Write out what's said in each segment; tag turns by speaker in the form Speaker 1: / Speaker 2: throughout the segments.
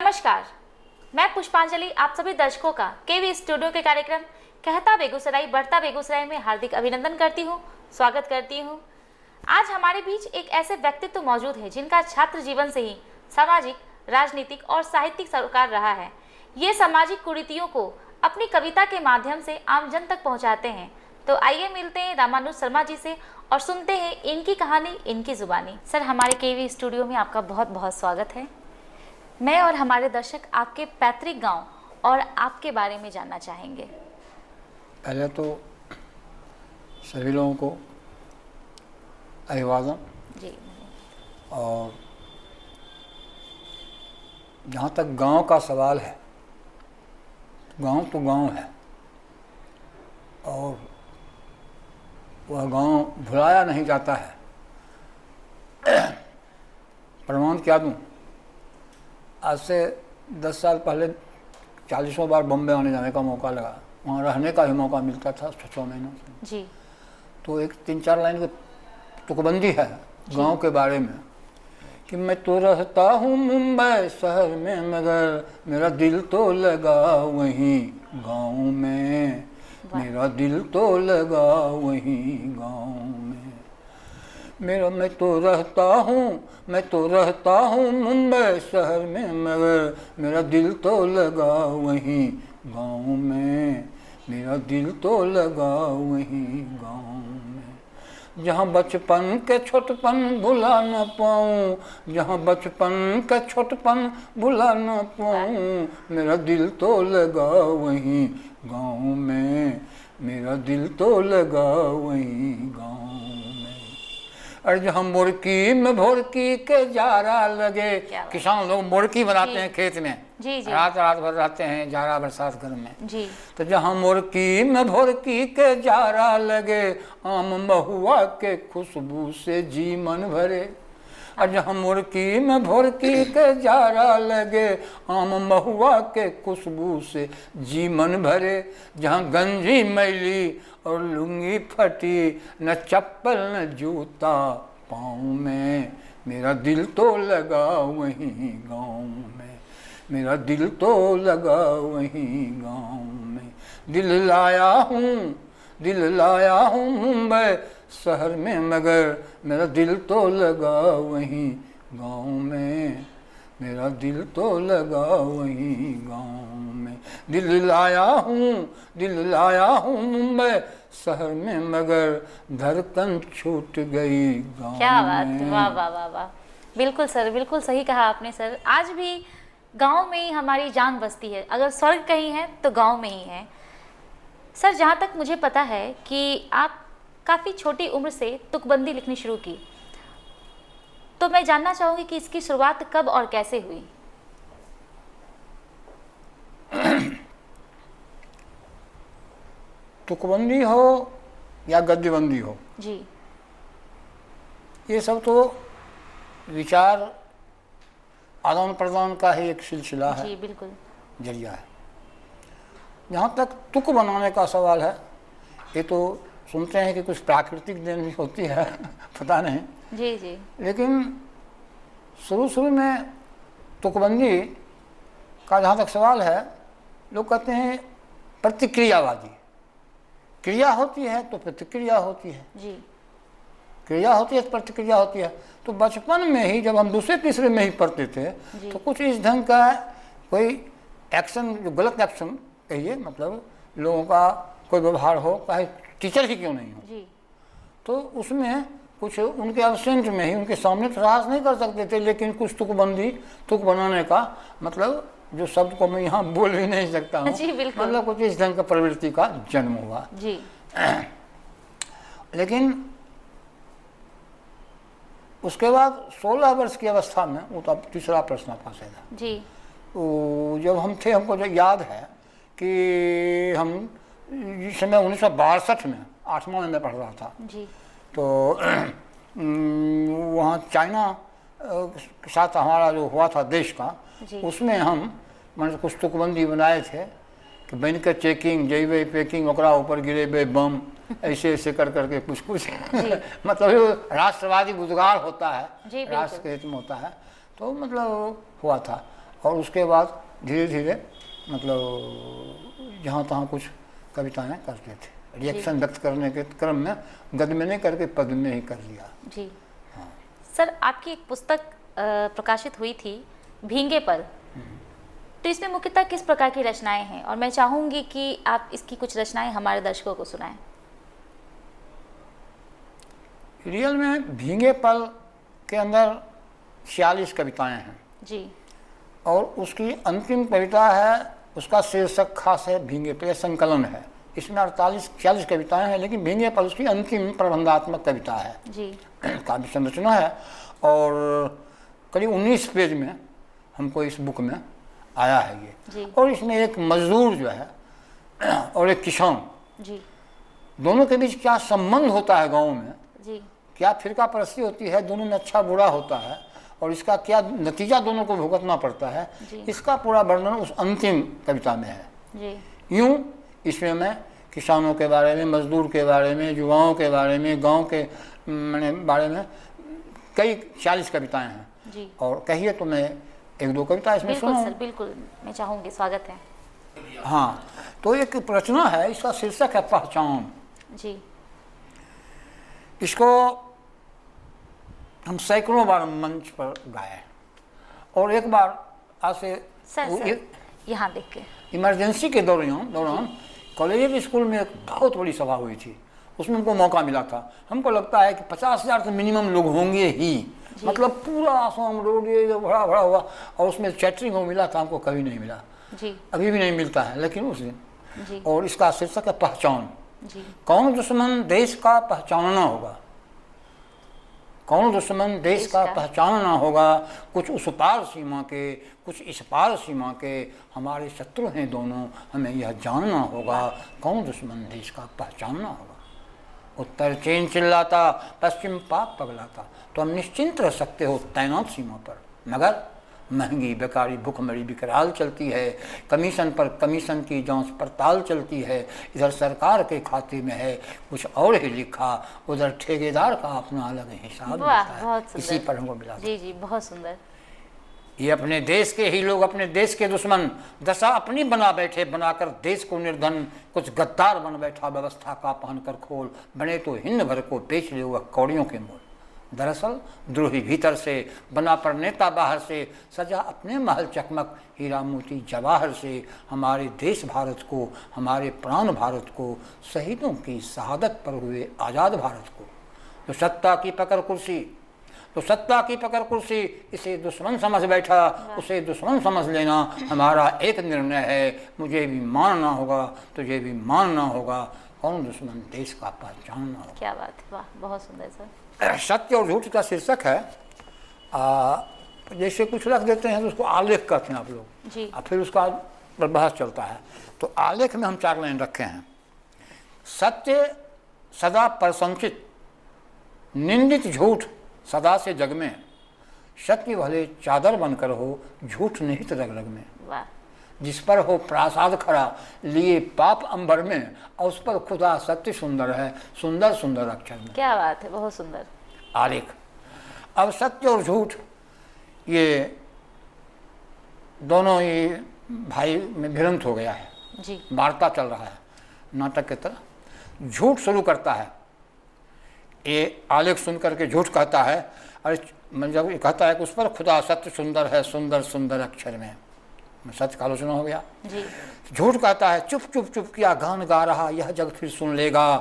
Speaker 1: नमस्कार, मैं पुष्पांजलि आप सभी दर्शकों का केवी स्टूडियो के कार्यक्रम कहता बेगूसराय बढ़ता बेगूसराय में हार्दिक अभिनंदन करती हूँ, स्वागत करती हूँ। आज हमारे बीच एक ऐसे व्यक्तित्व मौजूद है जिनका छात्र जीवन से ही सामाजिक, राजनीतिक और साहित्यिक सरोकार रहा है। ये सामाजिक कुरीतियों को अपनी कविता के माध्यम से आम जन तक पहुँचाते हैं। तो आइए मिलते हैं रामानुज शर्मा जी से और सुनते हैं इनकी कहानी, इनकी जुबानी। सर, हमारे केवी स्टूडियो में आपका बहुत बहुत स्वागत है। मैं और हमारे दर्शक आपके पैतृक गांव और आपके बारे में जानना चाहेंगे।
Speaker 2: पहले तो सभी लोगों को अभिवादन
Speaker 1: जी।
Speaker 2: और जहाँ तक गांव का सवाल है, गांव तो गांव है और वह गांव भुलाया नहीं जाता है। प्रमाण क्या दूँ, आज से 10 साल पहले 40वां बार बॉम्बे आने जाने का मौका लगा। वहाँ रहने का भी मौका मिलता था 6 महीनों से।
Speaker 1: जी।
Speaker 2: तो एक 3-4 लाइन की तुकबंदी है गांव के बारे में कि मैं तो रहता हूँ मुंबई शहर में, मगर मेरा दिल तो लगा वहीं गांव में, मेरा दिल तो लगा वहीं गांव में। मैं तो रहता हूँ मुंबई शहर में, मगर मेरा दिल तो लगा वहीं गांव में, मेरा दिल तो लगा वहीं गांव में। जहाँ बचपन के छोटपन भुला न पाऊँ, जहाँ बचपन का छोटपन भुला न पाऊँ, मेरा दिल तो लगा वहीं गांव में, मेरा दिल तो लगा वहीं गांव में। और जहाँ मुर्की में भोरकी के जारा लगे, किसान लोग मुर्की बनाते हैं खेत में,
Speaker 1: जी जी।
Speaker 2: रात भर रहते हैं जारा बरसात घर में
Speaker 1: जी।
Speaker 2: तो जहाँ मुर्की में भोरकी के जारा लगे, आम महुआ के खुशबू से जी मन भरे। और जहाँ मुर्की में भोरकी के जारा लगे, आम महुआ के खुशबू से जी मन भरे। जहाँ गंजी मैली और लुंगी फटी, न चप्पल न जूता पाँव में, मेरा दिल तो लगा वहीं गाँव में, मेरा दिल तो लगा वहीं गाँव में। दिल लाया हूँ मुंबई शहर में, मगर मेरा दिल तो लगा वहीं गाँव में, मेरा दिल तो लगा वहीं गाँव में। दिल लाया हूँ मुंबई शहर में, मगर धड़कन छूट गई गाँव में।
Speaker 1: क्या बात, वाह वाह वाह वाह। बिल्कुल सर, बिल्कुल सही कहा आपने सर। आज भी गांव में ही हमारी जान बसती है। अगर स्वर्ग कहीं है तो गांव में ही है। सर, जहाँ तक मुझे पता है कि आप काफ़ी छोटी उम्र से तुकबंदी लिखनी शुरू की, तो मैं जानना चाहूँगी कि इसकी शुरुआत कब और कैसे हुई।
Speaker 2: तुकबंदी हो या गद्यबंदी हो,
Speaker 1: जी,
Speaker 2: ये सब तो विचार आदान प्रदान का ही एक सिलसिला है।
Speaker 1: जी बिल्कुल,
Speaker 2: जरिया है। जहाँ तक तुक बनाने का सवाल है, ये तो सुनते हैं कि कुछ प्राकृतिक देन भी होती है पता नहीं।
Speaker 1: जी जी।
Speaker 2: लेकिन शुरू में तुकबंदी का जहाँ तक सवाल है, लोग कहते हैं प्रतिक्रियावादी। क्रिया होती है तो प्रतिक्रिया होती है,
Speaker 1: जी।
Speaker 2: क्रिया होती है तो प्रतिक्रिया होती है। तो बचपन में ही जब हम दूसरे तीसरे में ही पढ़ते थे तो कुछ इस ढंग का कोई एक्शन, जो गलत एक्शन कहिए, मतलब लोगों का कोई व्यवहार हो, चाहे टीचर ही क्यों नहीं हो,
Speaker 1: जी।
Speaker 2: तो उसमें कुछ उनके एब्सेंट में ही, उनके सामने तो राज नहीं कर सकते थे, लेकिन कुछ तुक बनाने का मतलब जो शब्द को मैं यहाँ बोल भी नहीं सकता हूँ, मतलब कुछ इस ढंग का प्रवृत्ति का जन्म हुआ।
Speaker 1: जी।
Speaker 2: लेकिन उसके बाद 16 वर्ष की अवस्था में, वो तो अब तीसरा प्रश्न आपका था
Speaker 1: जी,
Speaker 2: तो जब हम थे, हमको जो याद है कि हम इस समय 1962 में 8वां में पढ़ रहा था
Speaker 1: जी।
Speaker 2: तो वहाँ चाइना के साथ हमारा जो हुआ था देश का, उसमें हम मतलब कुछ तुकबंदी बनाए थे कि बन के चेकिंग जैबे पैकिंग ओकरा ऊपर गिरेबे बम, ऐसे ऐसे कर करके कुछ मतलब राष्ट्रवादी बुजगार होता है, राष्ट्र के हित में होता है, तो मतलब हुआ था। और उसके बाद धीरे धीरे मतलब जहाँ तहाँ कुछ कविताएं करते थे। रिएक्शन व्यक्त करने के क्रम में गद्य में नहीं करके पद्य में ही कर लिया।
Speaker 1: जी सर, आपकी एक पुस्तक प्रकाशित हुई थी भींगे पल, तो इसमें मुख्यतः किस प्रकार की रचनाएं हैं, और मैं चाहूंगी कि आप इसकी कुछ रचनाएं हमारे दर्शकों को सुनाएं।
Speaker 2: रियल में भींगे पल के अंदर 46 कविताएं हैं
Speaker 1: जी,
Speaker 2: और उसकी अंतिम कविता है, उसका शीर्षक खास है भींगे पल, संकलन है। इसमें 48-46 कविताएं हैं, लेकिन भींगे पल उसकी अंतिम प्रबंधात्मक कविता है
Speaker 1: जी,
Speaker 2: काव्य संरचना है। और करीब 19 पेज में हमको इस बुक में आया है ये
Speaker 1: जी,
Speaker 2: और इसमें एक मजदूर जो है और एक किसान,
Speaker 1: जी,
Speaker 2: दोनों के बीच क्या संबंध होता है गाँव में,
Speaker 1: जी,
Speaker 2: क्या फिरका परस्ती होती है, दोनों में अच्छा बुरा होता है और इसका क्या नतीजा दोनों को भुगतना पड़ता है, इसका पूरा वर्णन उस अंतिम कविता में है
Speaker 1: जी।
Speaker 2: यूँ इसमें मैं किसानों के बारे में, मजदूर के बारे में, युवाओं के बारे में, गांव के बारे में कई 40 कविताएं हैं
Speaker 1: जी।
Speaker 2: और कहिए तो मैं एक दो कविता इसमें
Speaker 1: बिल्कुल
Speaker 2: सुनाऊं।
Speaker 1: सर, बिल्कुल, मैं चाहूँगी, स्वागत है।
Speaker 2: हाँ, तो एक रचना है, इसका शीर्षक है पहचान।
Speaker 1: जी,
Speaker 2: इसको हम सैकड़ों बार मंच पर गाए और एक बार आज से
Speaker 1: सर यहाँ देख के
Speaker 2: इमरजेंसी के दौरान कॉलेज स्कूल में एक बहुत बड़ी सभा हुई थी, उसमें हमको मौका मिला था। हमको लगता है कि 50,000 से मिनिमम लोग होंगे ही, मतलब पूरा आसाम रोड ये भरा भरा हुआ, और उसमें चैटरिंग को मिला था, हमको कभी नहीं मिला
Speaker 1: जी,
Speaker 2: अभी भी नहीं मिलता है, लेकिन उस दिन
Speaker 1: जी,
Speaker 2: और इसका शीर्षक है पहचान।
Speaker 1: जी,
Speaker 2: कौन दुश्मन देश का पहचानना होगा, कौन दुश्मन देश का पहचानना होगा, कुछ उस पार सीमा के, कुछ इस पार सीमा के, हमारे शत्रु हैं दोनों, हमें यह जानना होगा, कौन दुश्मन देश का पहचानना होगा। उत्तर चीन चिल्लाता, पश्चिम पाक पगलाता, तो हम निश्चिंत रह सकते हो तैनात सीमा पर, मगर महंगी बेकारी भुखमरी विकराल चलती है, कमीशन पर कमीशन की जांच पड़ताल चलती है, इधर सरकार के खाते में है कुछ और ही लिखा, उधर ठेकेदार का अपना अलग हिसाब
Speaker 1: वाह,
Speaker 2: है।
Speaker 1: बहुत सुंदर।
Speaker 2: इसी पर हमको मिला।
Speaker 1: जी, जी, बहुत सुंदर।
Speaker 2: ये अपने देश के ही लोग अपने देश के दुश्मन, दशा अपनी बना बैठे, बनाकर देश को निर्धन, कुछ गद्दार बन बैठा व्यवस्था का पहनकर खोल, बने तो हिंद भर को बेच ले वह कौड़ियों के मोल। दरअसल द्रोही भीतर से, बना पर नेता बाहर से, सजा अपने महल चकमक, हीरा मोती जवाहर से, हमारे देश भारत को, हमारे प्राण भारत को, शहीदों की शहादत पर हुए आज़ाद भारत को। तो सत्ता की पकड़ कुर्सी, तो सत्ता की पकड़ कुर्सी, इसे दुश्मन समझ बैठा, उसे दुश्मन समझ लेना हमारा एक निर्णय है, मुझे भी मानना होगा, तुझे भी मानना होगा, कौन दुश्मन देश का पहचानना होगा।
Speaker 1: क्या बात है, वाह, बहुत सुंदर सर।
Speaker 2: सत्य और झूठ का शीर्षक है। जैसे कुछ रख देते हैं तो उसको आलेख कहते हैं आप लोग
Speaker 1: जी,
Speaker 2: और फिर उसका पर बहस चलता है। तो आलेख में हम 4 लाइन रखे हैं। सत्य सदा प्रशंसित, निंदित झूठ सदा से जग में, सत्य भले चादर बनकर हो, झूठ निहित रग रग में।
Speaker 1: वाह,
Speaker 2: जिस पर हो प्रासाद खड़ा, लिए पाप अंबर में, और उस पर खुदा सत्य सुंदर है, सुंदर सुंदर अक्षर में।
Speaker 1: क्या बात है, बहुत सुंदर।
Speaker 2: आलेख। अब सत्य और झूठ ये दोनों ही भाई में भिड़ंत हो गया है,
Speaker 1: जी,
Speaker 2: वार्ता चल रहा है नाटक की तरह। झूठ शुरू करता है, ये आलेख सुन करके झूठ कहता है, अरे जब ये कहता है कि उस पर खुदा सत्य सुंदर है, सुंदर सुंदर अक्षर में, सत्य का आलोचना हो गया।
Speaker 1: जी,
Speaker 2: झूठ कहता है चुप चुप चुप किया गान गा रहा, यह जग फिर सुन लेगा,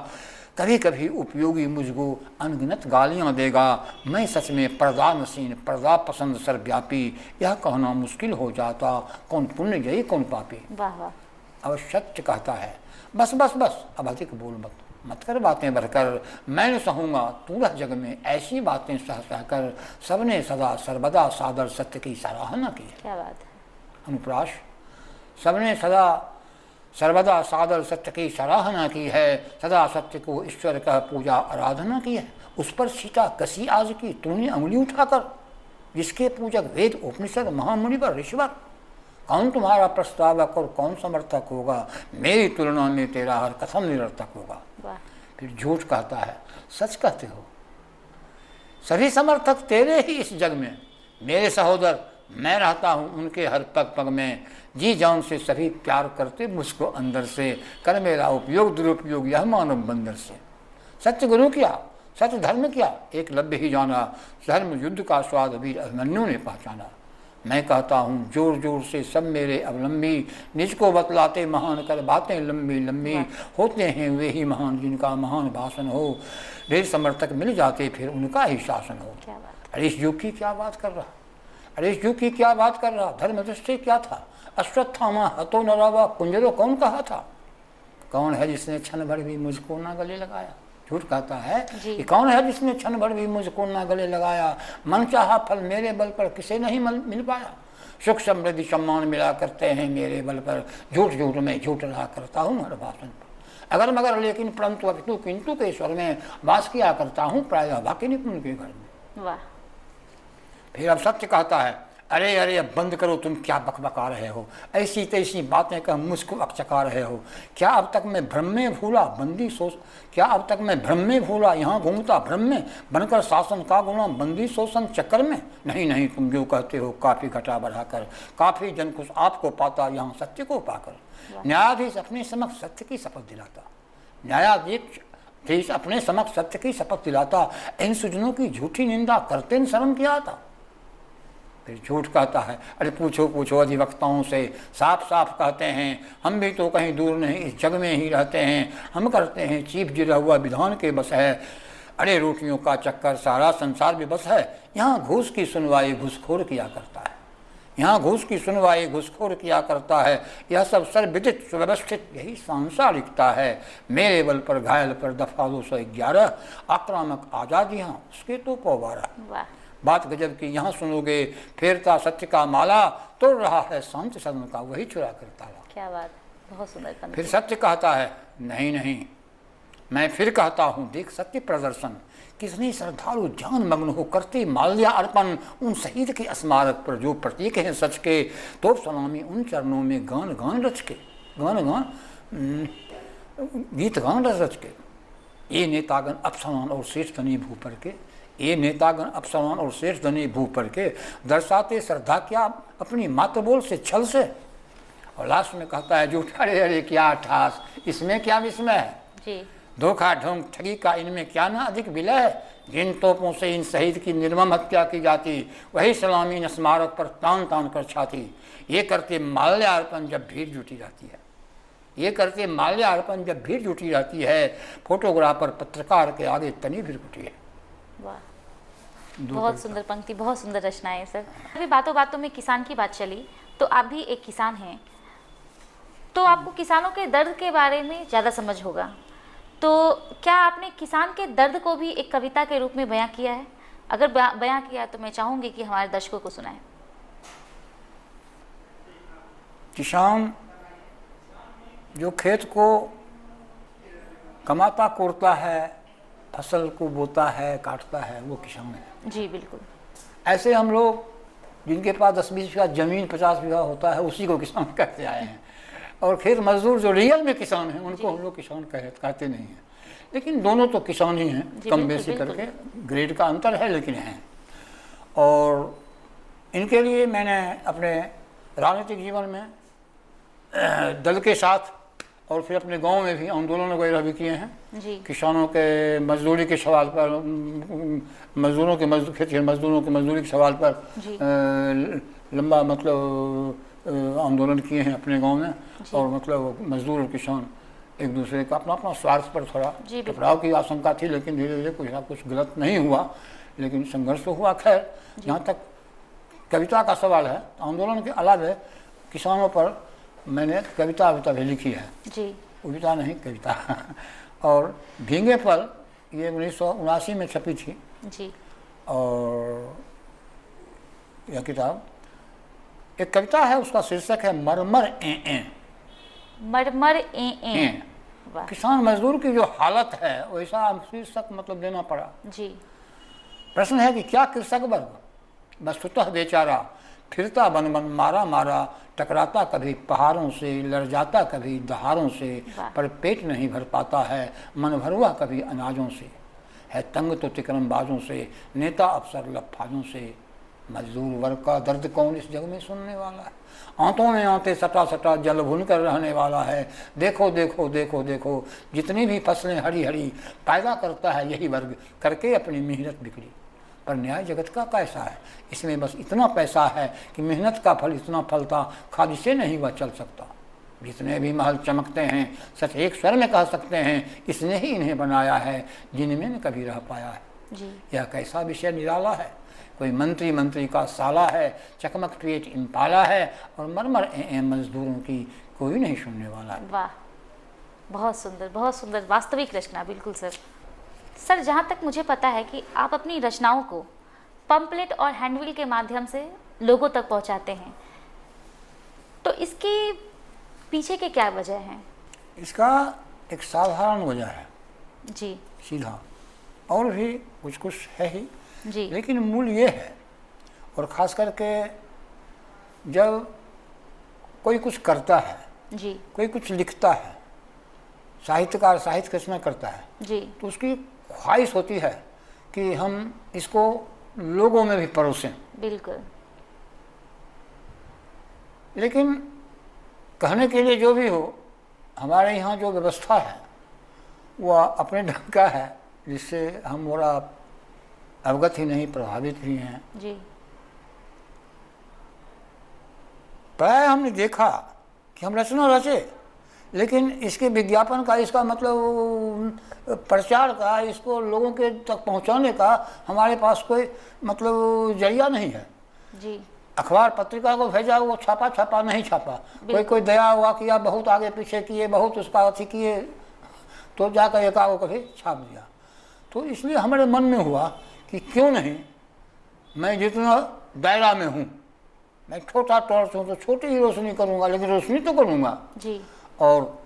Speaker 2: कभी कभी उपयोगी मुझको अनगिनत गालियां देगा, मैं सच में पर्दा नसीन, पर्दा पसंद सर्वव्यापी, यह कहना मुश्किल हो जाता, कौन पुण्य जयी कौन पापी।
Speaker 1: वाह, वाह,
Speaker 2: अब सत्य कहता है बस बस बस, अब अधिक बोल मत कर बातें भरकर, मैं न सहूँगा तू रह जग में ऐसी बातें सह सह कर, सबने सदा सर्वदा सादर सत्य की सराहना की।
Speaker 1: क्या बात है।
Speaker 2: अनुप्रास, सबने सदा सर्वदा सादर सत्य की सराहना की है, सदा सत्य को ईश्वर का पूजा आराधना की है। उस पर सीता कसी आज की तूने अंगुली उठाकर, जिसके पूजक वेद उपनिषद महामुनि पर ऋषिवर, कौन तुम्हारा प्रस्तावक और कौन समर्थक होगा, मेरी तुलना में तेरा हर कथन निरर्थक होगा। फिर झूठ कहता है सच कहते हो, सभी समर्थक तेरे ही इस जग में, मेरे सहोदर मैं रहता हूँ उनके हर पग पग में, जी जान से सभी प्यार करते मुझको अंदर से, कर मेरा उपयोग दुरुपयोग यह मानव बंदर से। सत्य गुरु क्या, सत्य धर्म क्या, एकलव्य ही जाना, धर्म युद्ध का स्वाद वीर अभिमन्यु ने पहचाना। मैं कहता हूँ जोर जोर से सब मेरे अवलंबी, निज को बतलाते महान कर बातें लंबी लंबी, होते हैं वे ही महान जिनका महान भाषण हो, ढेर समर्थक मिल जाते फिर उनका ही शासन हो। अरे इस युग की क्या बात कर रहा, अरे इस युग की क्या बात कर रहा, धर्म दृष्टि क्या था, अश्वत्थामा हतो न रावा कुंजरो कौन कहा था, कौन है जिसने क्षण भर भी मुझको ना गले लगाया। झूठ कहता है कि कौन है जिसने क्षण भर भी मुझको ना गले लगाया, मन चाहा फल मेरे बल पर किसे नहीं मिल पाया, सुख समृद्धि सम्मान मिला करते हैं मेरे बल पर, झूठ झूठ में झूठ रहा करता हूँ हर भाषण पर, अगर मगर लेकिन परंतु अपितु किंतु के स्वर में वास किया करता हूँ प्रायः वाक्य निपुण के घर में।
Speaker 1: वाह।
Speaker 2: फिर अब सत्य कहता है, अरे अरे अब बंद करो, तुम क्या बकबका रहे हो, ऐसी तैसी बातें कह मुझको अकचका रहे हो, क्या अब तक मैं भ्रम में भूला बंदी सोच, क्या अब तक मैं भ्रम में भूला यहाँ घूमता भ्रम में, बनकर शासन का गुलाम बंदी शोषण चक्कर में। नहीं नहीं, तुम जो कहते हो काफ़ी घटा बढ़ाकर, काफ़ी जन कुछ आपको पाता यहाँ सत्य को पाकर। न्यायाधीश अपने समक्ष सत्य की शपथ दिलाता, न्यायाधीश अपने समक्ष सत्य की शपथ दिलाता, इन सुजनों की झूठी निंदा करते न शर्म किया था। फिर झूठ कहता है, अरे पूछो पूछो अधिवक्ताओं से, साफ साफ कहते हैं हम भी तो कहीं दूर नहीं इस जग में ही रहते हैं, हम करते हैं चीफ गिरा हुआ विधान के बस है, अरे रोटियों का चक्कर सारा संसार भी बस है, यहाँ घूस की सुनवाई घूसखोर किया करता है, यहाँ घूस की सुनवाई घूसखोर किया करता है, यह सब सर्वविदित सुव्यवस्थित यही सांसारिकता है, मेरे बल पर घायल पर दफा 211, आक्रामक आज़ादी यहाँ उसके तो पौवारा। बात गजब की यहाँ सुनोगे, फेरता सत्य का माला, तोड़ रहा है शांत सदन का वही चुरा कर ताला।
Speaker 1: क्या बात, बहुत सुंदर।
Speaker 2: फिर सत्य कहता है, नहीं नहीं मैं फिर कहता हूँ देख सत्य प्रदर्शन, किसने श्रद्धालु जान मग्न हो करते माल्या अर्पण उन शहीद के स्मारक पर जो प्रतीक हैं सच के, तो सलामी उन चरणों में गान गान रच के, गीत गान रच के, ये नेतागण अफसरान और श्रेष्ठ धनी भू पर के, ये नेतागण अफसरान और श्रेष्ठ धनी भू पर के, दर्शाते श्रद्धा क्या अपनी मातृबोल से छल से। और लास्ट में कहता है झूठ, अरे अरे क्या ठास, इसमें क्या विस्मय है जी, धोखा ढोंग ठगी का इनमें क्या ना अधिक विलय है, जिन तोपों से इन शहीद की निर्मम हत्या की जाती, वही सलामी न स्मारक पर तान तान कर छाती, ये करते माल्यार्पण जब भीड़ जुटी रहती है, ये करते माल्यार्पण जब भीड़ जुटी रहती है, फोटोग्राफर पत्रकार के आगे तनी भीड़ जुटी है।
Speaker 1: वाह, बहुत सुंदर पंक्ति, बहुत सुंदर रचनाएं सर। अभी बातों बातों में किसान की बात चली, तो आप भी एक किसान हैं, तो आपको किसानों के दर्द के बारे में ज़्यादा समझ होगा, तो क्या आपने किसान के दर्द को भी एक कविता के रूप में बयां किया है? अगर बयां किया है तो मैं चाहूँगी कि हमारे दर्शकों को सुनाएं।
Speaker 2: किसान जो खेत को कमाता कोड़ता है, फसल को बोता है, काटता है, वो किसान है।
Speaker 1: जी बिल्कुल।
Speaker 2: ऐसे हम लोग जिनके पास 10-20 बीघा जमीन 50 बीघा होता है उसी को किसान कहते आए हैं, और खेत मजदूर जो रियल में किसान हैं उनको हम लोग किसान कहते नहीं हैं, लेकिन दोनों तो किसान ही हैं, कम बेसी करके, ग्रेड का अंतर है लेकिन हैं। और इनके लिए मैंने अपने राजनीतिक जीवन में दल के साथ और फिर अपने गांव में भी आंदोलन वगैरह भी किए हैं जी। किसानों के मजदूरी के सवाल पर, खेत के मजदूरों के मजदूरी के सवाल पर लंबा मतलब आंदोलन किए हैं अपने गांव में, और मतलब मजदूर और किसान एक दूसरे का अपना अपना स्वार्थ पर थोड़ा टकराव की आशंका थी, लेकिन धीरे धीरे कुछ ना कुछ गलत नहीं हुआ, लेकिन संघर्ष तो हुआ। खैर, जहाँ तक कविता का सवाल है, आंदोलन के अलावा किसानों पर मैंने कविता भी लिखी है जी, कविता नहीं कविता और भींगे फल ये 1979 में छपी थी जी। और यह किताब एक कविता है, उसका शीर्षक है मरमर ए।
Speaker 1: मरमर ए।
Speaker 2: किसान मजदूर की जो हालत है वैसा शीर्षक मतलब देना पड़ा जी। प्रश्न है कि क्या कृषक वर्ग वस्तुतः बेचारा फिरता बन बन मारा मारा, टकराता कभी पहाड़ों से, लड़ जाता कभी दहारों से, पर पेट नहीं भर पाता है, मन भरुआ कभी अनाजों से, है तंग तो तिकरमबाजों से, नेता अफसर लफाजों से, मजदूर वर्ग का दर्द कौन इस जग में सुनने वाला है। आंतों में आंतें सटा सटा जल भुन कर रहने वाला है। देखो देखो देखो देखो, जितनी भी फसलें हरी हरी पैदा करता है यही वर्ग, करके अपनी मेहनत बिगड़ी। पर न्याय जगत का कैसा है, इसमें बस इतना पैसा है कि मेहनत का फल इतना फलता, खाद से नहीं वह चल सकता। जितने भी महल चमकते हैं सच एक स्वर में कह सकते हैं, इसने ही इन्हें बनाया है जिनमें न कभी रह पाया है।
Speaker 1: जी।
Speaker 2: यह कैसा विषय निराला है, कोई मंत्री का साला है, चकमक पेट इम्पाला है, और मरमर मजदूरों की कोई नहीं सुनने वाला है।
Speaker 1: वाह, बहुत सुंदर वास्तविक रचना। बिल्कुल सर। सर, जहाँ तक मुझे पता है कि आप अपनी रचनाओं को पंपलेट और हैंडबिल के माध्यम से लोगों तक पहुँचाते हैं, तो इसके पीछे के क्या वजह हैं?
Speaker 2: इसका एक साधारण वजह है
Speaker 1: जी।
Speaker 2: सीधा, और भी कुछ कुछ है ही
Speaker 1: जी।
Speaker 2: लेकिन मूल ये है, और ख़ास करके जब कोई कुछ करता है,
Speaker 1: जी।
Speaker 2: कोई कुछ लिखता है, साहित्यकार साहित्य रचना करता है,
Speaker 1: जी।
Speaker 2: तो उसकी ख्वाहिश होती है कि हम इसको लोगों में भी परोसें।
Speaker 1: बिल्कुल।
Speaker 2: लेकिन कहने के लिए जो भी हो, हमारे यहाँ जो व्यवस्था है वह अपने ढंग का है, जिससे हम थोड़ा अवगत ही नहीं प्रभावित भी हैं।
Speaker 1: जी।
Speaker 2: प्राय हमने देखा कि हम रचना रचे, लेकिन इसके विज्ञापन का, इसका मतलब प्रचार का, इसको लोगों के तक पहुंचाने का हमारे पास कोई मतलब जरिया नहीं है।
Speaker 1: जी।
Speaker 2: अखबार पत्रिका को भेजा, वो छापा नहीं छापा, कोई दया हुआ किया, बहुत आगे पीछे किए, बहुत उसका अथी किए, तो जाकर एकाओ कभी छाप दिया। तो इसलिए हमारे मन में हुआ कि क्यों नहीं, मैं जितना दायरा में हूँ, मैं छोटा टॉर्च हूँ तो छोटी ही रोशनी करूँगा, लेकिन रोशनी तो करूँगा।
Speaker 1: जी।
Speaker 2: और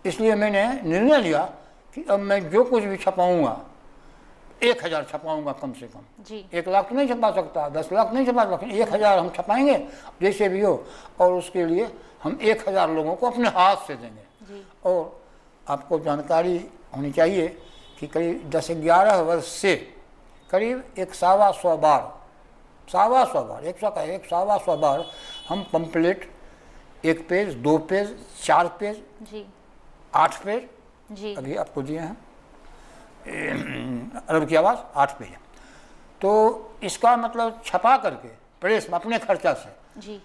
Speaker 2: इसलिए मैंने निर्णय लिया कि अब मैं जो कुछ भी छपाऊँगा 1000 छपाऊँगा कम से कम।
Speaker 1: जी।
Speaker 2: 1 लाख तो नहीं छपा सकता, 10 लाख नहीं छपा सकता, 1000 हम छपाएंगे जैसे भी हो, और उसके लिए हम 1000 लोगों को अपने हाथ से देंगे।
Speaker 1: जी।
Speaker 2: और आपको जानकारी होनी चाहिए कि करीब 10-11 वर्ष से करीब 125 बार, 125 बार हम पंपलेट 1 पेज, 2 पेज, 4 पेज,
Speaker 1: जी,
Speaker 2: 8 पेज,
Speaker 1: जी,
Speaker 2: अभी आपको दिए हैं अरब की आवाज़ 8 पेज। तो इसका मतलब छपा करके प्रेस में अपने खर्चा से,
Speaker 1: जी,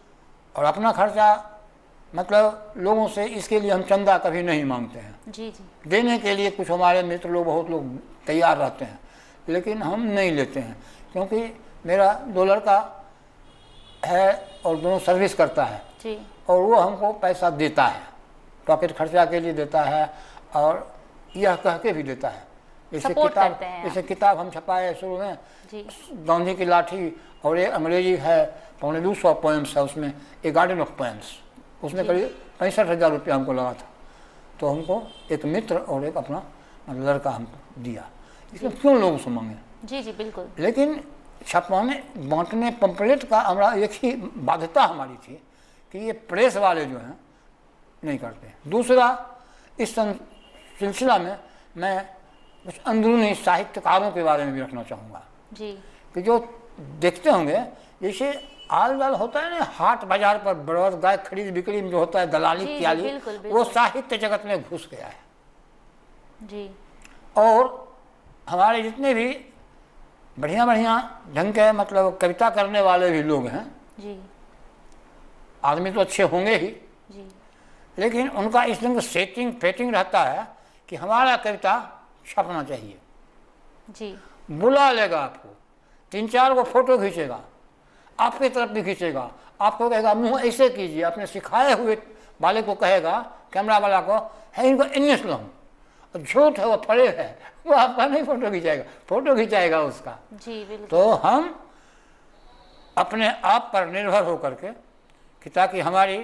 Speaker 2: और अपना खर्चा मतलब लोगों से, इसके लिए हम चंदा कभी नहीं मांगते हैं।
Speaker 1: जी, जी,
Speaker 2: देने के लिए कुछ हमारे मित्र लोग, बहुत लोग तैयार रहते हैं, लेकिन हम नहीं लेते हैं, क्योंकि मेरा 2 लड़का है और दोनों सर्विस करता है,
Speaker 1: जी,
Speaker 2: और वो हमको पैसा देता है, पॉकेट खर्चा के लिए देता है, और यह कह के भी देता है।
Speaker 1: सपोर्ट करते हैं।
Speaker 2: जैसे किताब हम छपाए शुरू में,
Speaker 1: जी,
Speaker 2: गांधी की लाठी, और ये अंग्रेजी है, 250 पोएम्स है उसमें, ए गार्डन ऑफ पोएम्स, उसमें करीब 65,000 रुपया हमको लगा था। तो हमको एक मित्र और एक अपना लड़का हमको दिया। इसमें क्यों लोगों से मांगे?
Speaker 1: जी, जी, बिल्कुल।
Speaker 2: लेकिन छपवाने बांटने पंपलेट का हमारा एक ही बाध्यता हमारी थी कि ये प्रेस वाले जो हैं नहीं करते। दूसरा, इस सिलसिला में मैं कुछ अंदरूनी साहित्यकारों के बारे में भी रखना चाहूँगा।
Speaker 1: जी,
Speaker 2: कि जो देखते होंगे, जैसे आल जाल होता है ना, हाट बाजार पर बड़ौत गाय खरीद बिक्री में जो होता है, दलाली
Speaker 1: जी,
Speaker 2: क्याली,
Speaker 1: बिल्कुल,
Speaker 2: वो
Speaker 1: बिल्कुल।
Speaker 2: साहित्य जगत में घुस गया है।
Speaker 1: जी,
Speaker 2: और हमारे जितने भी बढ़िया बढ़िया ढंग के मतलब कविता करने वाले भी लोग हैं,
Speaker 1: जी,
Speaker 2: आदमी तो अच्छे होंगे ही,
Speaker 1: जी,
Speaker 2: लेकिन उनका इस ढंग सेटिंग फेटिंग रहता है कि हमारा कविता छपना चाहिए।
Speaker 1: जी,
Speaker 2: बुला लेगा आपको, 3-4 को फोटो खींचेगा, आपकी तरफ भी खींचेगा, आपको कहेगा मुँह ऐसे कीजिए, अपने सिखाए हुए वाले को कहेगा, कैमरा वाला को, है इनको इंग्लिश लो, झूठ है वो फरे है, वो आपका नहीं फोटो खिंचाएगा, फोटो खिंचाएगा उसका।
Speaker 1: जी, बिल्कुल।
Speaker 2: तो हम अपने आप पर निर्भर हो करके कि ताकि हमारी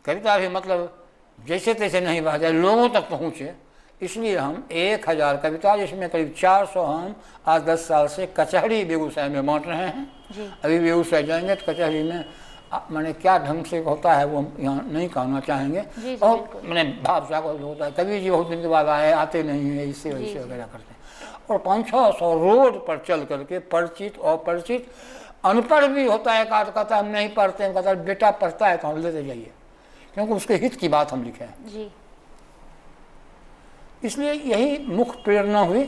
Speaker 2: कविता भी मतलब जैसे तैसे नहीं बह जाए, लोगों तक पहुँचे, इसलिए हम 1000 कविता, जिसमें करीब 400 हम आज 10 साल से कचहरी बेगूसराय में बांट रहे हैं।
Speaker 1: जी,
Speaker 2: अभी बेगूसराय जाएंगे तो कचहरी में मैंने क्या ढंग से होता है वो हम यहाँ नहीं कहना चाहेंगे।
Speaker 1: जी,
Speaker 2: और
Speaker 1: बिल्कुल।
Speaker 2: मैंने भाव जागृत होता है, कभी जी बहुत दिन के बाद आए, आते नहीं है, इससे वैसे
Speaker 1: जी।
Speaker 2: वगैरह करते हैं। और 500-600 रोड पर चल करके परिचित अपरिचित अनपढ़ भी होता है, कहता है हम नहीं पढ़ते हैं, कहता है बेटा पढ़ता है तो हम लेते जाइए, क्योंकि उसके हित की बात हम लिखे हैं।
Speaker 1: जी।
Speaker 2: इसलिए यही मुख्य प्रेरणा हुई,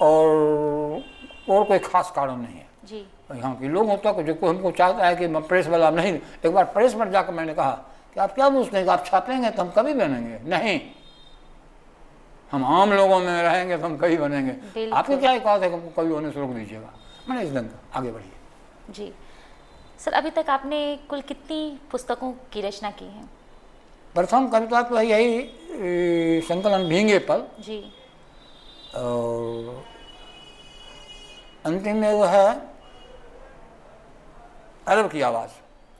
Speaker 2: और कोई खास कारण नहीं है।
Speaker 1: जी।
Speaker 2: यहाँ के लोगों तक जो कोई हमको चाहता है कि मैं प्रेस वाला नहीं, एक बार प्रेस पर जाकर मैंने कहा कि आप क्या पूछते हैं कि आप छापेंगे तो हम कभी बनेंगे, नहीं, हम आम लोगों में रहेंगे तो हम कभी बनेंगे, आपके क्या बात है कि कभी होने से रोक दीजिएगा। मैंने इस ढंग आगे बढ़िए।
Speaker 1: जी सर, अभी तक आपने कुल कितनी पुस्तकों की रचना की है?
Speaker 2: प्रथम कविता तो यही संकलन भींगे पल
Speaker 1: जी।
Speaker 2: और अंतिम में वो है अरब की आवाज़।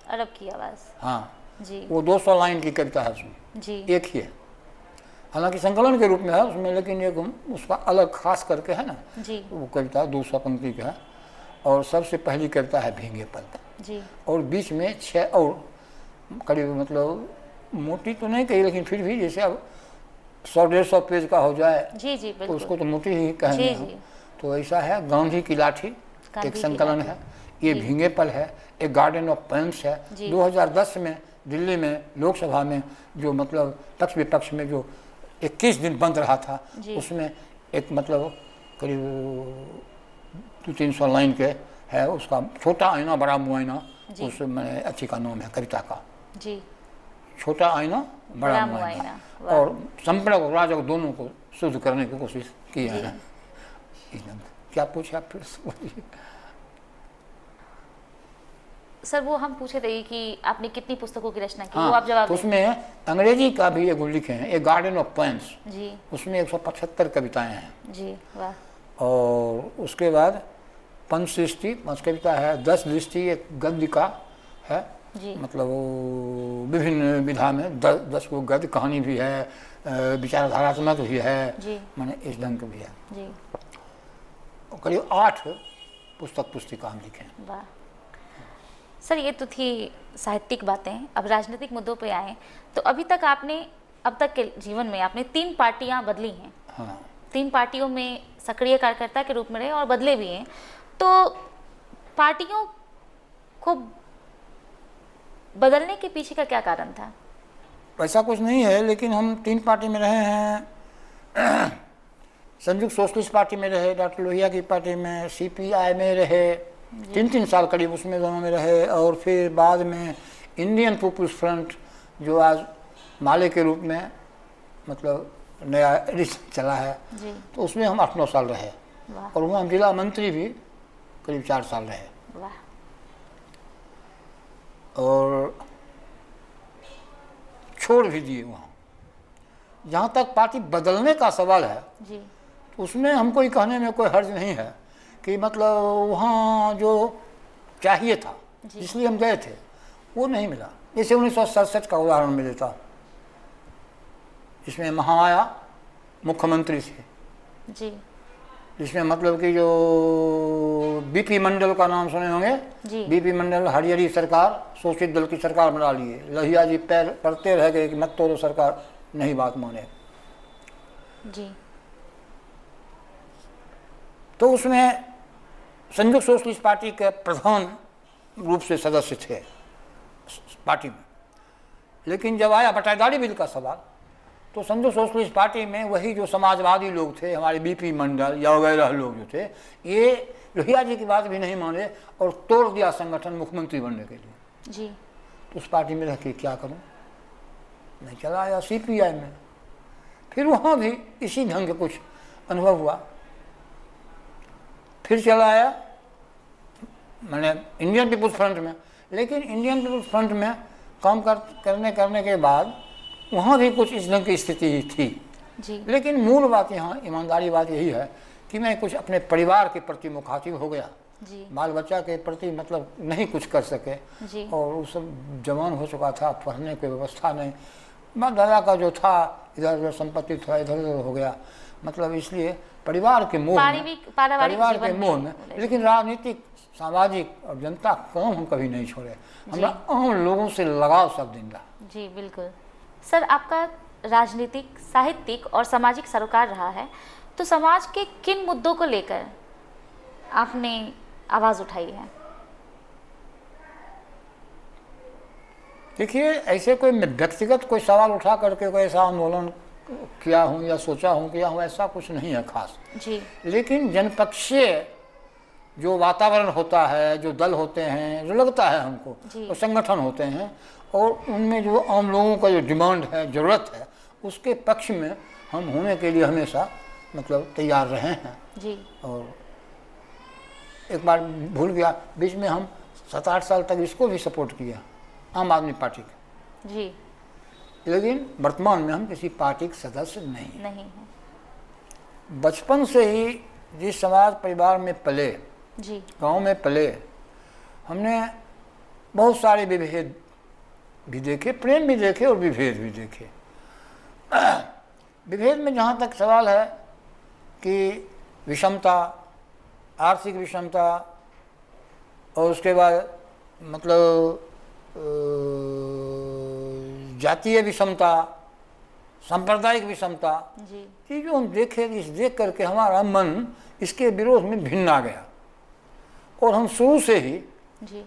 Speaker 1: अरब की आवाज़,
Speaker 2: हाँ
Speaker 1: जी।
Speaker 2: वो 200 लाइन की कविता है उसमें,
Speaker 1: जी।
Speaker 2: एक ही है, हालांकि संकलन के रूप में है उसमें, लेकिन एक उसका अलग खास करके है ना।
Speaker 1: जी।
Speaker 2: वो कविता 200 पंक्ति का है, और सबसे पहली कविता है भींगे पल।
Speaker 1: जी।
Speaker 2: और बीच में 6 और करीब, मतलब मोटी तो नहीं कही, लेकिन फिर भी जैसे अब 100-150 पेज का हो जाए
Speaker 1: जी। जी
Speaker 2: तो
Speaker 1: बिल्कुल।
Speaker 2: उसको तो मोटी ही कहेंगे हम।
Speaker 1: जी।
Speaker 2: तो ऐसा है गांधी की लाठी एक संकलन है, ये भींगे पल है, एक गार्डन ऑफ पेन्स है। 2010 में दिल्ली में लोकसभा में जो मतलब पक्ष विपक्ष में जो 21 दिन बंद रहा था, उसमें एक मतलब करीब 200-300 लाइन के है, उसका छोटा आईना बड़ा मुआयना, उस मैंने अच्छी का नाम है कविता का।
Speaker 1: जी।
Speaker 2: छोटा आईना बड़ा मुआयना, और संपड़क राजक दोनों को शुद्ध करने की कोशिश की है। क्या पूछा फिर से?
Speaker 1: सर वो हम पूछे थे कि आपने कितनी पुस्तकों की रचना की, वो आप जवाब
Speaker 2: तो उसमें अंग्रेजी का भी एक लिखे हैं, एक गार्डन ऑफ पोएम्स।
Speaker 1: जी।
Speaker 2: उसमें 175 कविताएं हैं।
Speaker 1: जी, वाह।
Speaker 2: और उसके बाद पंचसृष्टि 5 कविता है, 10 दृष्टि एक गद्य का है।
Speaker 1: जी।
Speaker 2: मतलब वो विभिन्न विधा में 10 को गद्य कहानी भी है, विचारधारात्मक भी है, माने इस ढंग की भी है।
Speaker 1: जी।
Speaker 2: करीब 8 पुस्तक पुस्तिका हम लिखे हैं।
Speaker 1: वाह सर, ये तो थी साहित्यिक बातें। अब राजनीतिक मुद्दों पे आए तो अभी तक आपने, अब तक के जीवन में आपने 3 पार्टियां बदली हैं।
Speaker 2: हाँ।
Speaker 1: 3 पार्टियों में सक्रिय कार्यकर्ता के रूप में रहे और बदले भी हैं, तो पार्टियों को बदलने के पीछे का क्या कारण था?
Speaker 2: ऐसा कुछ नहीं है, लेकिन हम 3 पार्टी में रहे हैं। संयुक्त सोशलिस्ट पार्टी में रहे, डॉक्टर लोहिया की पार्टी में, CPI में रहे 3 साल करीब, उसमें दोनों में रहे। और फिर बाद में इंडियन पीपुल्स फ्रंट, जो आज माले के रूप में मतलब नया एडिशन चला है, तो उसमें हम 8-9 साल रहे। और वहाँ हम जिला मंत्री भी करीब 4 साल रहे।
Speaker 1: वाह।
Speaker 2: और छोड़ भी दिए वहाँ। जहाँ तक पार्टी बदलने का सवाल है, तो उसमें हमको ये कहने में कोई हर्ज नहीं है कि मतलब वहाँ जो चाहिए था, जिसलिए हम गए थे, वो नहीं मिला। जैसे 1967 का उदाहरण मैं देता हूँ, जिसमें महामाया मुख्यमंत्री थे,
Speaker 1: जी।
Speaker 2: जिसमें मतलब कि जो BP मंडल का नाम सुने होंगे, BP मंडल हरियारी सरकार, शोषित दल की सरकार बना लिए। लोहिया जी पैर पड़ते रह गए कि मत तोड़ो सरकार, नहीं बात माने।
Speaker 1: जी।
Speaker 2: तो उसमें संयुक्त सोशलिस्ट पार्टी के प्रधान रूप से सदस्य थे पार्टी में। लेकिन जब आया बटाईदारी बिल का सवाल, तो संयुक्त सोशलिस्ट पार्टी में वही जो समाजवादी लोग थे, हमारे BP मंडल या वगैरह लोग जो थे, ये लोहिया जी की बात भी नहीं माने और तोड़ दिया संगठन मुख्यमंत्री बनने के लिए।
Speaker 1: जी।
Speaker 2: तो उस पार्टी में रह के क्या करूं, मैं चला आया CPI में। फिर वहाँ भी इसी ढंग का कुछ अनुभव हुआ। फिर चला आया मैंने इंडियन पीपुल्स फ्रंट में। लेकिन इंडियन पीपुल्स फ्रंट में काम करने के बाद वहाँ भी कुछ इस ढंग की स्थिति ही थी।
Speaker 1: जी। लेकिन
Speaker 2: मूल बात यहाँ ईमानदारी बात यही है कि मैं कुछ अपने परिवार के प्रति मुखातिब हो गया।
Speaker 1: जी।
Speaker 2: बाल बच्चा के प्रति मतलब नहीं कुछ कर सके।
Speaker 1: जी।
Speaker 2: और वो सब जवान हो चुका था, पढ़ने की व्यवस्था नहीं। बाप दादा का जो था इधर उधर संपत्ति थोड़ा इधर उधर हो गया, मतलब इसलिए परिवार के मोह में, लेकिन राजनीतिक सामाजिक और जनता काम हम कभी नहीं छोड़े। हमरा आम लोगों से लगाव सब दिन रहा।
Speaker 1: जी बिल्कुल। सर, आपका राजनीतिक, साहित्यिक और सामाजिक सरोकार रहा है, तो समाज के किन मुद्दों को लेकर आपने आवाज़ उठाई है?
Speaker 2: देखिए, ऐसे कोई मैं व्यक्तिगत कोई सवाल उठा करके कोई ऐसा आंदोलन किया हूँ या सोचा हूँ किया हूँ, ऐसा कुछ नहीं है खास।
Speaker 1: जी
Speaker 2: लेकिन जनपक्षीय जो वातावरण होता है, जो दल होते हैं, जो लगता है हमको,
Speaker 1: जी।
Speaker 2: वो संगठन होते हैं, और उनमें जो आम लोगों का जो डिमांड है, ज़रूरत है, उसके पक्ष में हम होने के लिए हमेशा मतलब तैयार रहे हैं।
Speaker 1: जी
Speaker 2: और एक बार भूल गया, बीच में हम 7-8 साल तक इसको भी सपोर्ट किया, आम आदमी पार्टी का।
Speaker 1: जी
Speaker 2: लेकिन वर्तमान में हम किसी पार्टी के सदस्य नहीं।
Speaker 1: नहीं है।
Speaker 2: बचपन से ही जिस समाज परिवार में पले,
Speaker 1: जी
Speaker 2: गांव में पले, हमने बहुत सारे विभेद भी देखे, प्रेम भी देखे और विभेद भी देखे। विभेद में जहाँ तक सवाल है कि विषमता, आर्थिक विषमता, और उसके बाद मतलब जातीय विषमता, सांप्रदायिक विषमता,
Speaker 1: जी
Speaker 2: ये जो हम देखे, इस देख करके हमारा मन इसके विरोध में भिन्न आ गया। और हम शुरू से ही
Speaker 1: जी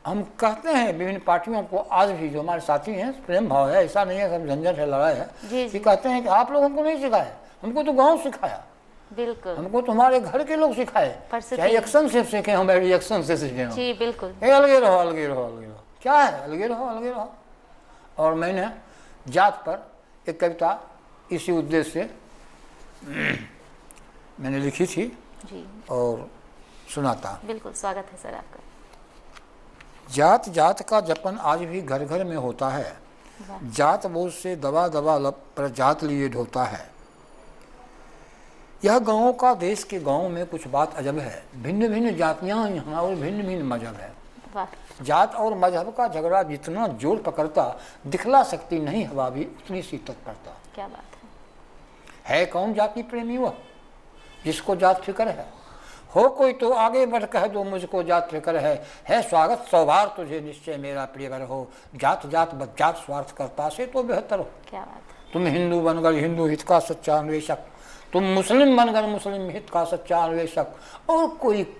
Speaker 2: हम कहते हैं विभिन्न पार्टियों को, आज भी जो हमारे साथी हैं, प्रेम भाव है, ऐसा नहीं है सब झंझट है, लड़ाई है,
Speaker 1: जी
Speaker 2: कि कहते हैं कि आप लोग हमको नहीं सिखाए, हमको तो गांव सिखाया,
Speaker 1: बिल्कुल।
Speaker 2: हमको तो हमारे घर के लोग सिखाए,
Speaker 1: परिस्थिति।
Speaker 2: चाहे एक्शन से सीखे हम, रिएक्शन से सीखे हम।
Speaker 1: जी बिल्कुल।
Speaker 2: अलगे रहो, अलगे रहो, अलगे रहो, क्या है, अलगे रहो, अलगे रहो। और मैंने जात पर एक कविता इसी उद्देश्य से मैंने लिखी थी
Speaker 1: जी
Speaker 2: और सुनाता।
Speaker 1: बिल्कुल, स्वागत है सर आपका।
Speaker 2: जात जात का जपन आज भी घर घर में होता है,
Speaker 1: वाह।
Speaker 2: जात बोझ से दवा दवा लब पर जात लिए ढोता है। यह गाँव का देश के गाँव में कुछ बात अजब है, भिन्न भिन्न जातियाँ यहाँ और भिन्न भिन्न मजहब है।
Speaker 1: वाह।
Speaker 2: जात और मजहब का झगड़ा जितना जोर पकड़ता, दिखला सकती नहीं हवा भी उतनी सी तत्परता।
Speaker 1: क्या बात
Speaker 2: है कौन जाति प्रेमी वह जिसको जात फिक्र है, हो कोई तो आगे बढ़ कह दो मुझको जात फिक्र है स्वागत सौभार तुझे निश्चय मेरा प्रियवर हो, जात जात बदजात स्वार्थ करता से तो बेहतर हो।
Speaker 1: क्या बात है।
Speaker 2: तुम हिंदू बनकर हिंदू हित का सच्चा अन्वेषक, तुम मुस्लिम बनकर मुस्लिम हित का सच्चा अन्वेषक, और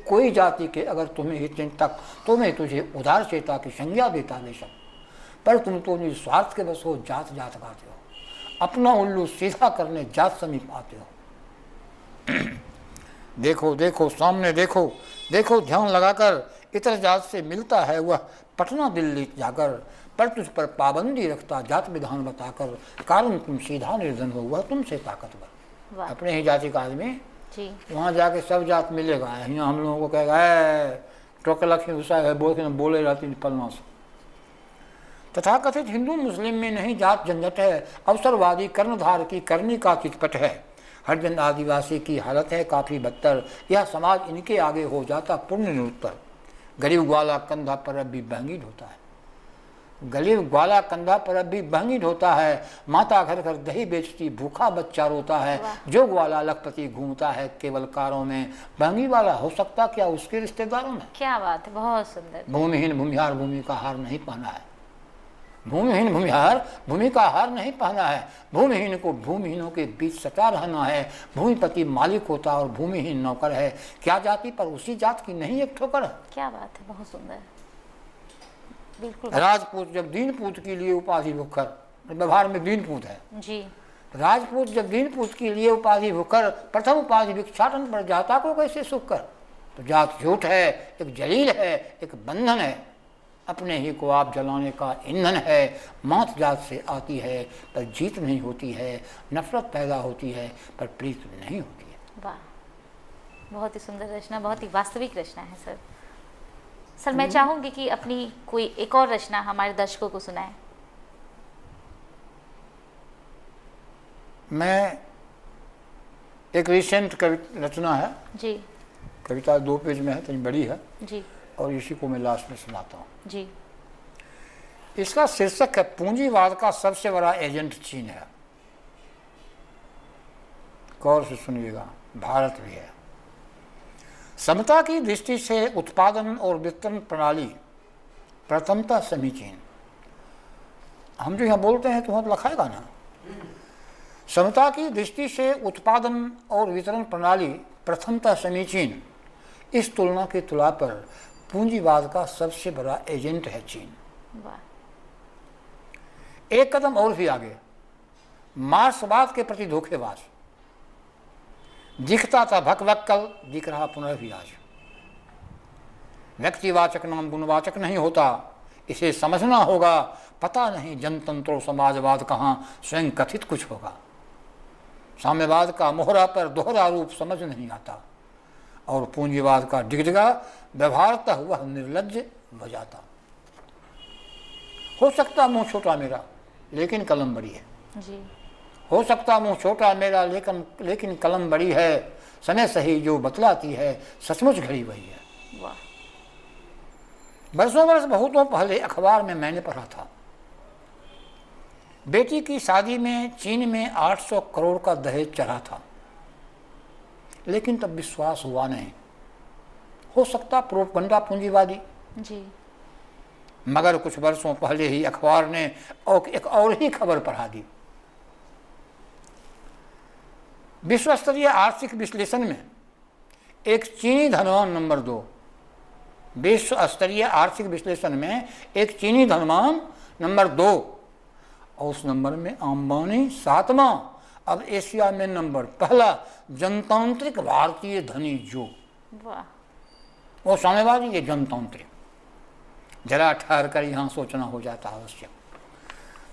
Speaker 2: कोई जाति के अगर तुम्हें हित चिंतक, तुम्हें तुझे उदार चेता की संज्ञा देता बेशक, पर तुम तो निस्वार्थ के बस हो, जात जात गाते हो, अपना उल्लू सीधा करने जात समीप आते हो। देखो देखो सामने देखो, देखो ध्यान लगाकर, इतर जात से मिलता है वह पटना दिल्ली जाकर, पर तुझ पर पाबंदी रखता जात विधान बताकर, कारण तुम सीधा निर्धन हो वह तुमसे ताकतवर।
Speaker 1: वाह।
Speaker 2: अपने ही जाति का आदमी
Speaker 1: जी
Speaker 2: वहाँ जाके सब जात मिलेगा, यहाँ हम लोगों को कहेगा है टोके लक्ष्मी घुसा है, बोले रहती फलना से। तथाकथित हिंदू मुस्लिम में नहीं जात झंझट है, अवसरवादी कर्णधार की करनी का चितपट है, हर जन आदिवासी की हालत है काफ़ी बदतर, यह समाज इनके आगे हो जाता पुण्य निरुत्तर। गरीब ग्वाला कंधा पर अब भी बहंगी ढोता है, गरीब ग्वाला कंधा पर अब भी बहंगी ढोता है, माता घर घर दही बेचती भूखा बच्चा रोता है, जो ग्वाला लखपति घूमता है केवल कारों में, बहंगी वाला हो सकता क्या उसके रिश्तेदारों में।
Speaker 1: क्या बात है, बहुत सुंदर।
Speaker 2: भूमिहीन भूमिहार भूमि का हार नहीं पहना है, भूमिहीन भूमिहार भूमि का हार नहीं पहना है, भूमिहीन को भूमिहीनों के बीच सटा रहना है, भूमिपति मालिक होता और भूमिहीन नौकर है, क्या जाति पर उसी जात की नहीं एक ठोकर है।
Speaker 1: क्या बात है, बहुत सुंदर। बिल्कुल।
Speaker 2: राजपूत जब दीनपूत के लिए उपाधि भुक्खर, व्यवहार में दीनपूत है
Speaker 1: जी।
Speaker 2: राजपूत जब दीनपूत के लिए उपाधि भुक्खर, प्रथम उपाधि भिक्षाटन पर जाता को कैसे सुख कर। तो जात झूठ है, एक जलील है, एक बंधन है, अपने ही को आप जलाने का ईंधन है, मात जात से आती है पर जीत नहीं होती है, नफरत पैदा होती है पर प्रीत नहीं होती है।
Speaker 1: वाह, बहुत ही सुंदर रचना, बहुत ही वास्तविक रचना है सर। सर मैं चाहूंगी कि अपनी कोई एक और रचना हमारे दर्शकों को सुनाएं।
Speaker 2: मैं एक रिसेंट रचना है
Speaker 1: जी
Speaker 2: कविता 2 पेज में है, इतनी बड़ी है,
Speaker 1: जी
Speaker 2: और इसी को मैं लास्ट में सुनाता हूँ।
Speaker 1: जी।
Speaker 2: इसका शीर्षक है पूंजीवाद का सबसे बड़ा एजेंट चीन है। गौर से सुनिएगा, भारत भी है। समता की दृष्टि से उत्पादन और वितरण प्रणाली प्रथमतः समीचीन। हम जो यहाँ बोलते हैं तो वहाँ लिखाएगा ना, समता की दृष्टि से उत्पादन और वितरण प्रणाली प्रथमतः समीचीन, इस तुलना की तुला पर पूंजीवाद का सबसे बड़ा एजेंट है चीन।
Speaker 1: वाह।
Speaker 2: एक कदम और भी आगे, मार्क्सवाद के प्रति धोखेबाज। दिखता था भक भक कल, दिख रहा पुनः भी आज। व्यक्तिवाचक नाम गुणवाचक नहीं होता, इसे समझना होगा। पता नहीं जनतंत्र और समाजवाद कहाँ स्वयं कथित कुछ होगा। साम्यवाद का मोहरा पर दोहरा रूप समझ नहीं आता, और पूंजीवाद का डिगडिगा व्यवहारतः वह निर्लज्ज बजाता। हो सकता मुंह छोटा मेरा लेकिन कलम बड़ी है
Speaker 1: जी।
Speaker 2: हो सकता मुंह छोटा मेरा लेकिन कलम बड़ी है। समय सही जो बतलाती है, सचमुच घड़ी वही है।
Speaker 1: वाह।
Speaker 2: बरसों बरस बहुतों पहले अखबार में मैंने पढ़ा था, बेटी की शादी में चीन में 800 करोड़ का दहेज चढ़ा था, लेकिन तब विश्वास हुआ नहीं। हो सकता प्रोपगंडा पूंजीवादी।
Speaker 1: जी।
Speaker 2: मगर कुछ वर्षों पहले ही अखबार ने एक और ही खबर पढ़ा दी। विश्व स्तरीय आर्थिक विश्लेषण में एक चीनी धनवान नंबर 2, विश्व स्तरीय आर्थिक विश्लेषण में एक चीनी धनवान नंबर 2, और उस नंबर में अंबानी 7वां। अब एशिया में नंबर पहला जनतांत्रिक भारतीय धनी जो।
Speaker 1: वाह।
Speaker 2: वो साम्यवादी, ये जनतांत्रिक। जरा ठहर कर यहाँ सोचना हो जाता आवश्यक,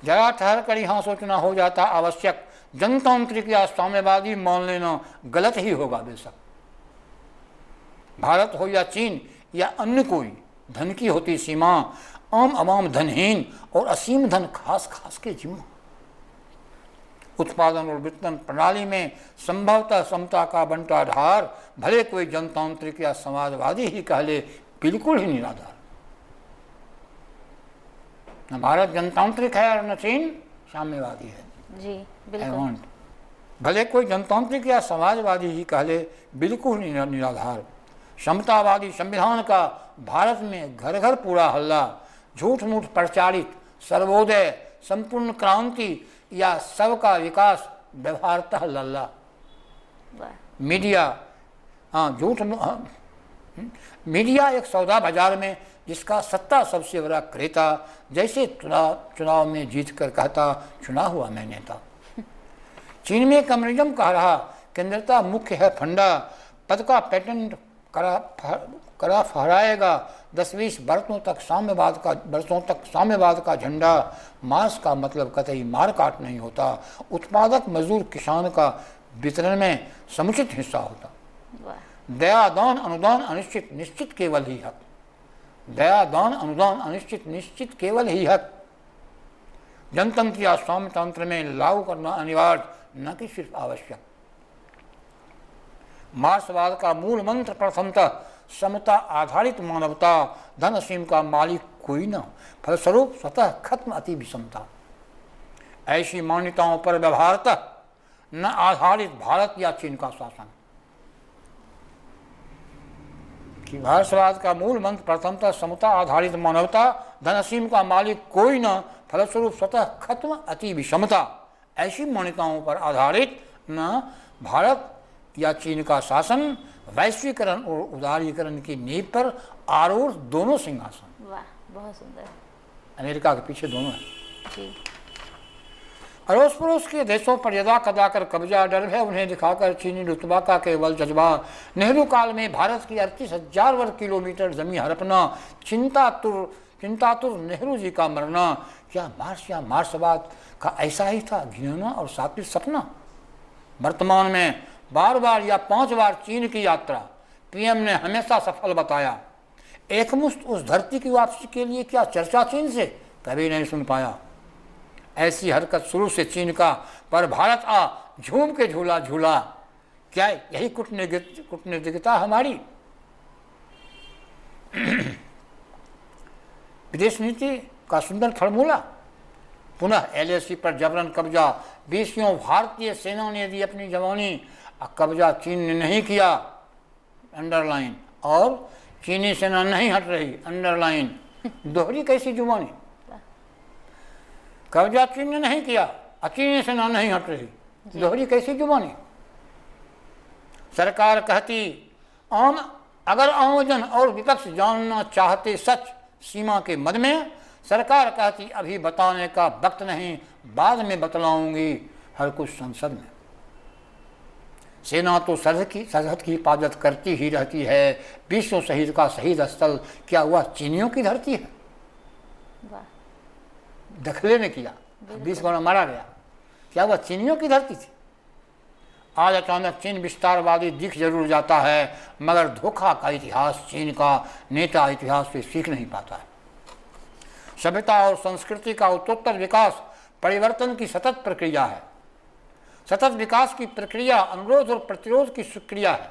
Speaker 2: जरा ठहर कर यहाँ सोचना हो जाता आवश्यक। जनतांत्रिक या साम्यवादी मान लेना गलत ही होगा बेशक। भारत हो या चीन या अन्य कोई, धन की होती सीमा, आम अवाम धनहीन और असीम धन खास खास के जिम्मा। उत्पादन और वितरण प्रणाली में संभवतः समता का बंटाढार, भले कोई जनतांत्रिक या समाजवादी ही कह ले, बिल्कुल ही निराधार। न भारत जनतांत्रिक है और न चीन साम्यवादी है।
Speaker 1: जी बिल्कुल।
Speaker 2: भले कोई जनतांत्रिक या समाजवादी ही कह ले, बिल्कुल निराधार। समतावादी संविधान का भारत में घर घर पूरा हल्ला, झूठ मूठ प्रचारित सर्वोदय, संपूर्ण क्रांति या सबका विकास व्यवहारतः लल्ला। मीडिया, मीडिया एक सौदा बाजार में जिसका सत्ता सबसे बड़ा क्रेता, जैसे चुनाव में जीत कर कहता चुना हुआ मैं नेता। चीन में कम्युनिज्म कह रहा केंद्रता मुख्य है फंडा, पद का पेटेंट करा फहराएगा 10-20 वर्षों तक साम्यवाद का झंडा। मांस का मतलब कतई मार काट नहीं होता, उत्पादक मजदूर किसान का वितरण में समुचित हिस्सा होता। दया दान अनुदान अनिश्चित निश्चित केवल ही हक, दया दान अनुदान अनिश्चित निश्चित केवल ही हक। जनतंत्र या साम्यतंत्र में लागू करना अनिवार्य, न कि सिर्फ आवश्यक। मार्क्सवाद का मूल मंत्र प्रथमतः समता आधारित मानवता, धन असीम का मालिक कोई न, फलस्वरूप स्वतः खत्म अति विषमता। ऐसी मान्यताओं पर व्यवहारतः न आधारित भारत या चीन का शासन। कि मार्क्सवाद का मूल मंत्र प्रथमतः समता आधारित मानवता, धन असीम का मालिक कोई न, फलस्वरूप स्वतः खत्म अति विषमता। ऐसी मान्यताओं पर आधारित न भारत या चीन का शासन, वैश्वीकरण और उदारीकरण की नींव पर आरूढ़ दोनों सिंहासन।
Speaker 1: वाह, बहुत सुंदर।
Speaker 2: अमेरिका के पीछे दोनों हैं।
Speaker 1: जी।
Speaker 2: अड़ोस पड़ोस के देशों पर यदा कदा कर कब्जा, डर है उन्हें दिखाकर चीनी रुतबा का केवल जज्बा। नेहरू काल में भारत की 38,000 वर्ग किलोमीटर जमीन हड़पना, चिंतातुर नेहरू जी का मरना। क्या मार्क्स या मार्क्सवाद का ऐसा ही था घिनौना और सात्विक सपना? वर्तमान में बार बार या 5 बार चीन की यात्रा पीएम ने हमेशा सफल बताया। एकमुश्त उस धरती की वापसी के लिए क्या चर्चा चीन से कभी नहीं सुन पाया। ऐसी हरकत शुरू से चीन का, पर भारत आ झूम के झूला झूला। क्या यही कूटनीतिकता हमारी? विदेश नीति का सुंदर फॉर्मूला। पुनः एलएसी पर जबरन कब्जा, 20 भारतीय सेना ने दी अपनी जवानी, कब्जा चीन ने नहीं किया, अंडरलाइन, और चीनी सेना नहीं हट रही, अंडरलाइन। दोहरी कैसी जुबानी? कब्जा चीन ने नहीं किया, चीनी सेना नहीं हट रही, दोहरी कैसी जुबानी? सरकार कहती अगर आमजन और विपक्ष जानना चाहते सच, सीमा के मद में सरकार कहती अभी बताने का वक्त नहीं, बाद में बतलाऊंगी हर कुछ संसद में। सेना तो सरहद की हिफाजत करती ही रहती है, विश्व शहीद का शहीद स्थल क्या हुआ चीनियों की धरती है? दखले ने किया, 20 गाँव मारा गया, क्या हुआ चीनियों की धरती थी? आज अचानक चीन विस्तारवादी दिख जरूर जाता है, मगर धोखा का इतिहास चीन का नेता इतिहास से सीख नहीं पाता है। सभ्यता और संस्कृति का उत्तरोत्तर विकास परिवर्तन की सतत प्रक्रिया है। सतत विकास की प्रक्रिया अनुरोध और प्रतिरोध की सुक्रिया है।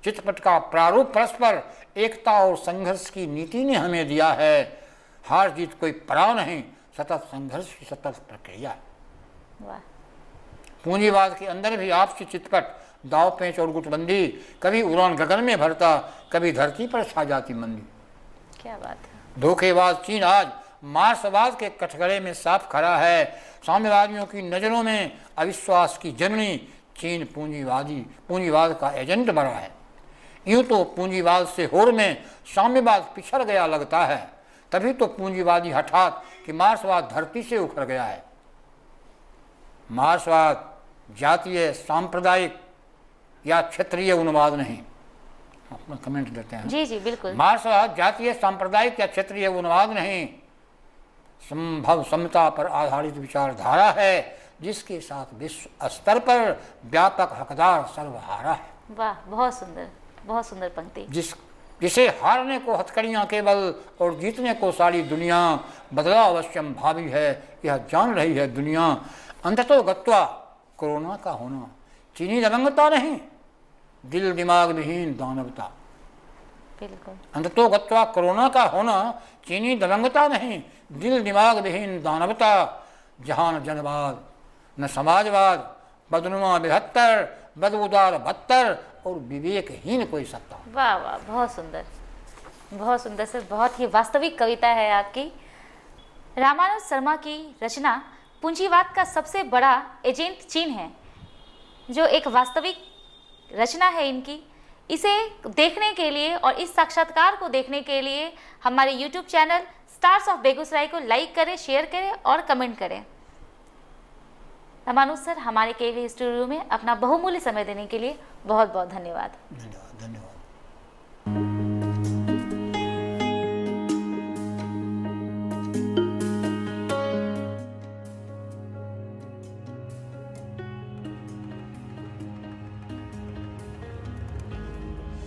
Speaker 2: चित्रपट का प्रारूप परस्पर एकता और संघर्ष की नीति ने हमें दिया है। हार जीत कोई पड़ाव नहीं, सतत संघर्ष की सतत प्रक्रिया है। पूंजीवाद के अंदर भी आपसी चितपट, दाव पेंच और गुटबंदी, कभी उड़ान गगन में भरता, कभी धरती पर छा जाती मंदी।
Speaker 1: क्या बात है।
Speaker 2: धोखेबाज चीन आज मार्क्सवाद के कठघरे में साफ खड़ा है। साम्यवादियों की नज़रों में अविश्वास की जननी चीन पूंजीवाद का एजेंट बना है। यूं तो पूंजीवाद से होड़ में साम्यवाद पिछड़ गया लगता है, तभी तो पूंजीवादी हठात कि मार्क्सवाद धरती से उखड़ गया है। मार्क्सवाद जातीय, सांप्रदायिक या क्षेत्रीय उन्माद नहीं। अपना कमेंट देते हैं।
Speaker 1: जी जी बिल्कुल।
Speaker 2: मार्क्सवाद जातीय, सांप्रदायिक या क्षेत्रीय उन्माद नहीं, संभव समता पर आधारित विचारधारा है, जिसके साथ विश्व स्तर पर व्यापक हकदार सर्वहारा है।
Speaker 1: वाह, बहुत सुंदर पंक्ति।
Speaker 2: जिसे हारने को हथकड़ियाँ केवल और जीतने को सारी दुनिया, बदलाव अवश्यम भावी है, यह जान रही है दुनिया। अंततो गत्वा कोरोना का होना चीनी दबंगता नहीं, दिल दिमाग विहीन दानवता।
Speaker 1: बिल्कुल।
Speaker 2: अंततो गत्वा कोरोना का होना चीनी दबंगता नहीं, दिल दिमाग विहीन दानवता। जहाँ न जनवाद न समाजवाद, बदनुमा बेहत्तर, बदबूदार बदतर और विवेकहीन कोई सत्ता।
Speaker 1: वाह वाह, बहुत सुंदर सर, बहुत ही वास्तविक कविता है आपकी। रामानुज शर्मा की रचना पूंजीवाद का सबसे बड़ा एजेंट चीन है, जो एक वास्तविक रचना है इनकी। इसे देखने के लिए और इस साक्षात्कार को देखने के लिए हमारे YouTube channel stars of Begusarai को लाइक करें, शेयर करें और कमेंट करें। रामानुज सर, हमारे केवी स्टूडियो में अपना बहुमूल्य समय देने के लिए बहुत बहुत धन्यवाद।
Speaker 2: धन्यवाद।